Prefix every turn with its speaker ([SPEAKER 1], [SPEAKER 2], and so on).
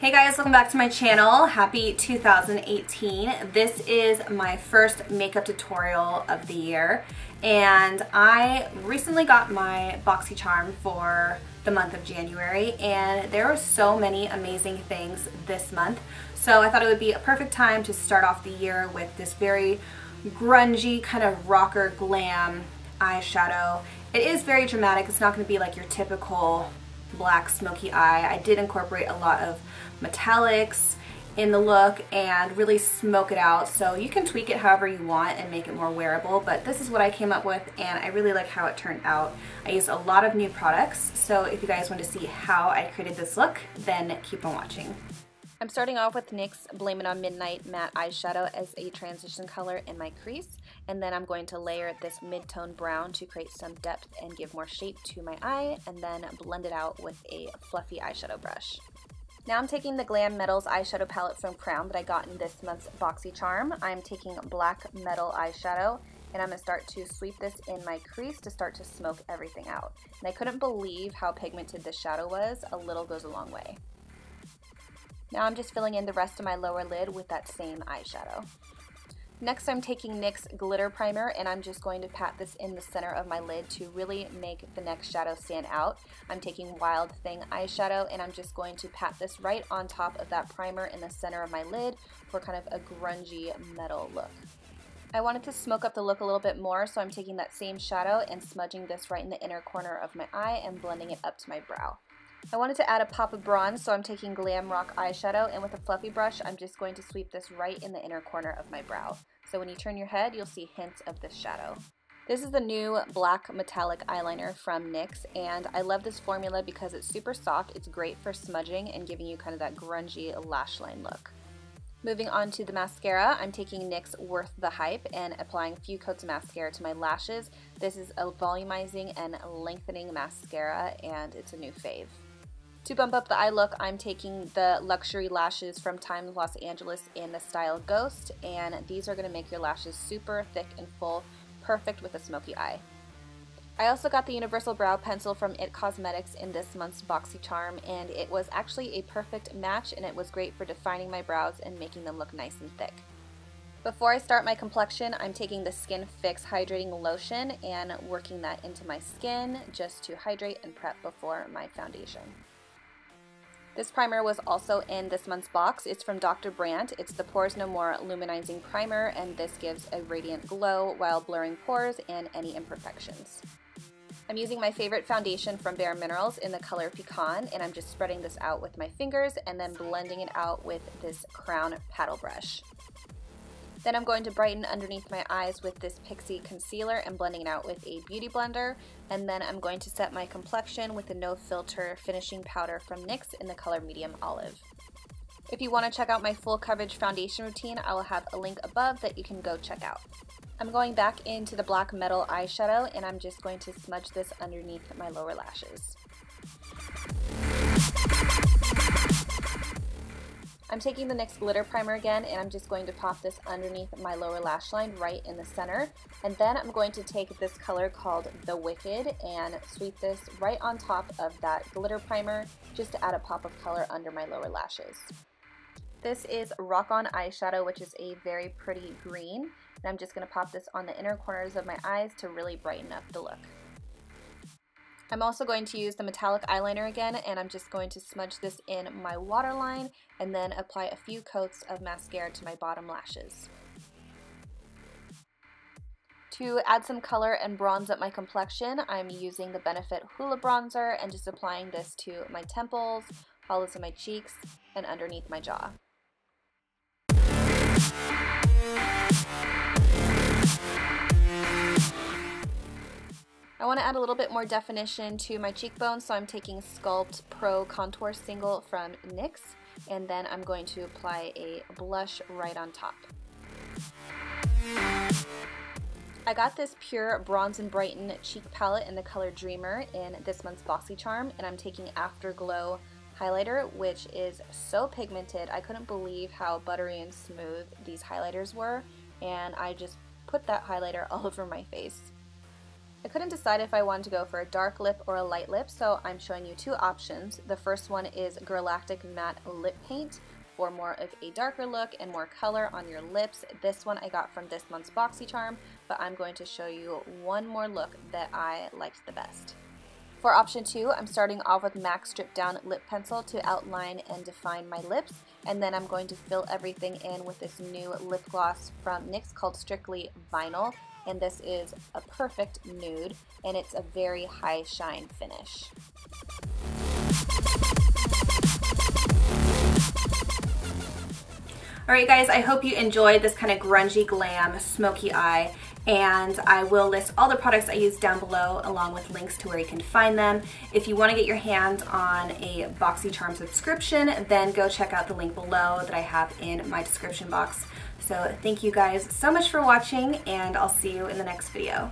[SPEAKER 1] Hey guys, welcome back to my channel. Happy 2018. This is my first makeup tutorial of the year, and I recently got my BOXYCHARM for the month of January, and there were so many amazing things this month. So I thought it would be a perfect time to start off the year with this very grungy kind of rocker glam eyeshadow. It is very dramatic. It's not going to be like your typical black smoky eye. I did incorporate a lot of metallics in the look and really smoke it out, so you can tweak it however you want and make it more wearable, but this is what I came up with and I really like how it turned out. I used a lot of new products, so if you guys want to see how I created this look, then keep on watching. I'm starting off with NYX Blame It On Midnight Matte Eyeshadow as a transition color in my crease, and then I'm going to layer this mid-tone brown to create some depth and give more shape to my eye, and then blend it out with a fluffy eyeshadow brush. Now I'm taking the Glam Metals eyeshadow palette from Crown that I got in this month's BOXYCHARM. I'm taking Black Metal eyeshadow, and I'm going to start to sweep this in my crease to start to smoke everything out. And I couldn't believe how pigmented this shadow was. A little goes a long way. Now I'm just filling in the rest of my lower lid with that same eyeshadow. Next I'm taking NYX Glitter Primer, and I'm just going to pat this in the center of my lid to really make the next shadow stand out. I'm taking Wild Thing eyeshadow, and I'm just going to pat this right on top of that primer in the center of my lid for kind of a grungy metal look. I wanted to smoke up the look a little bit more, so I'm taking that same shadow and smudging this right in the inner corner of my eye and blending it up to my brow. I wanted to add a pop of bronze, so I'm taking Glam Rock eyeshadow, and with a fluffy brush I'm just going to sweep this right in the inner corner of my brow. So when you turn your head, you'll see hints of this shadow. This is the new black metallic eyeliner from NYX, and I love this formula because it's super soft. It's great for smudging and giving you kind of that grungy lash line look. Moving on to the mascara, I'm taking NYX Worth the Hype and applying a few coats of mascara to my lashes. This is a volumizing and lengthening mascara, and it's a new fave. To bump up the eye look, I'm taking the Luxury Lashes from Times Los Angeles in the style Ghost, and these are going to make your lashes super thick and full, perfect with a smoky eye. I also got the Universal Brow Pencil from IT Cosmetics in this month's BOXYCHARM, and it was actually a perfect match, and it was great for defining my brows and making them look nice and thick. Before I start my complexion, I'm taking the Skin Fix Hydrating Lotion and working that into my skin just to hydrate and prep before my foundation. This primer was also in this month's box. It's from Dr. Brandt. It's the Pores No More Luminizing Primer, and this gives a radiant glow while blurring pores and any imperfections. I'm using my favorite foundation from Bare Minerals in the color Pecan, and I'm just spreading this out with my fingers and then blending it out with this Crown paddle brush. Then I'm going to brighten underneath my eyes with this Pixie concealer and blending it out with a beauty blender. And then I'm going to set my complexion with the No Filter finishing powder from NYX in the color Medium Olive. If you want to check out my full coverage foundation routine, I will have a link above that you can go check out. I'm going back into the Black Metal eyeshadow, and I'm just going to smudge this underneath my lower lashes. I'm taking the NYX Glitter Primer again, and I'm just going to pop this underneath my lower lash line right in the center. And then I'm going to take this color called The Wicked and sweep this right on top of that glitter primer just to add a pop of color under my lower lashes. This is Rock On eyeshadow, which is a very pretty green. And I'm just going to pop this on the inner corners of my eyes to really brighten up the look. I'm also going to use the metallic eyeliner again, and I'm just going to smudge this in my waterline and then apply a few coats of mascara to my bottom lashes. To add some color and bronze up my complexion, I'm using the Benefit Hula bronzer and just applying this to my temples, hollows of my cheeks, and underneath my jaw. I want to add a little bit more definition to my cheekbones, so I'm taking Sculpt Pro Contour Single from NYX, and then I'm going to apply a blush right on top. I got this Pure Bronze and Brighten cheek palette in the color Dreamer in this month's BOXYCHARM, and I'm taking Afterglow highlighter, which is so pigmented. I couldn't believe how buttery and smooth these highlighters were, and I just put that highlighter all over my face.
[SPEAKER 2] I couldn't decide if I wanted to go for a dark lip or a light lip, so I'm showing you two options. The first one is Girlactik Matte Lip Paint for more of a darker look and more color on your lips. This one I got from this month's BOXYCHARM, but I'm going to show you one more look that I liked the best. For option 2, I'm starting off with MAC Stripdown Lip Pencil to outline and define my lips, and then I'm going to fill everything in with this new lip gloss from NYX called Strictly Vinyl, and this is a perfect nude, and it's a very high shine finish.
[SPEAKER 1] Alright guys, I hope you enjoyed this kind of grungy glam smoky eye, and I will list all the products I use down below along with links to where you can find them. If you want to get your hands on a BOXYCHARM subscription, then go check out the link below that I have in my description box. So thank you guys so much for watching, and I'll see you in the next video.